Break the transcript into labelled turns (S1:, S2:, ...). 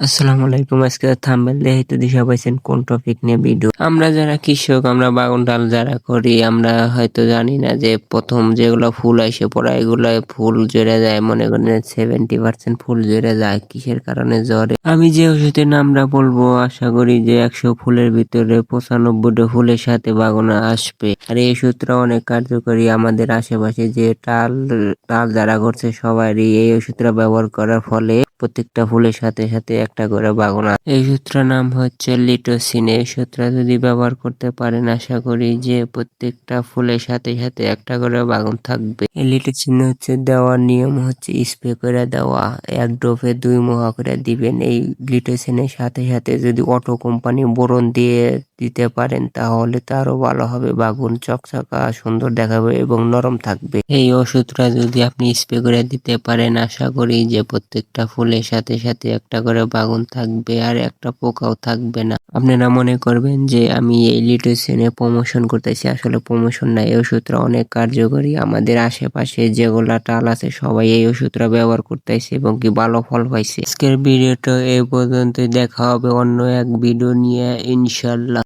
S1: আসসালামু আলাইকুম। আজকে থাম্বনেল দেখেই তো দিশা পাইছেন কোন টপিক নিয়ে ভিডিও। আমরা যারা কৃষক, আমরা বাগান টাল যারা করি, আমরা হয়তো জানি না যে প্রথম যেগুলো ফুল আইসে পড়া এগুলো ফুল ঝরে যায়, মনে করেন 70% ফুল ঝরে যায়। কিসের কারণে ঝরে? আমি যে ওষুধের নামটা বলবো, আশা করি যে 100 ফুলের ভিতরে 95টা ফুলের সাথে বাগানে আসবে। আর এই ওষুধটা অনেক কার্যকরী। আমাদের আশেপাশে যে টাল যারা করছে সবারই এই ওষুধটা ব্যবহার করার ফলে প্রত্যেকটা ফুলের সাথে সাথে একটা করে বাগান। এই ওষুধটার নাম হচ্ছে লিটোসিন। এই ওষুধটা যদি ব্যবহার করতে পারেন, আশা করি যে প্রত্যেকটা ফুলের সাথে সাথে একটা করে বাগান থাকবে। এই লিটোসিন হচ্ছে দেওয়ার নিয়ম হচ্ছে স্প্রে করে দেওয়া, 1 ডোপে 2 মুহা করে দিবেন। এই লিটোসিনের সাথে সাথে যদি অটো কোম্পানি বোরন দিয়ে দিতে পারেন তাহলে তো আরো ভালো হবে, বাগুন চকচকা সুন্দর দেখাবে এবং নরম থাকবে। এই ওষুধটা যদি আপনি স্প্রে করে দিতে পারেন, আশা করি যে প্রত্যেকটা ফুলের সাথে সাথে একটা করে বাগুন থাকবে আর একটা পোকাও থাকবে না। আপনারা মনে করবেন যে আমি এই লিটোসিনে প্রমোশন করতেছি, আসলে প্রমোশন না, এই ওষুধটা অনেক কার্যকরী। আমাদের আশেপাশে যেগুলা টাল আছে সবাই এই ওষুধটা ব্যবহার করতেছে এবং কি ভালো ফল পাইছে। আজকের ভিডিওটা এই পর্যন্ত, দেখা হবে অন্য এক ভিডিও নিয়ে ইনশাল্লাহ।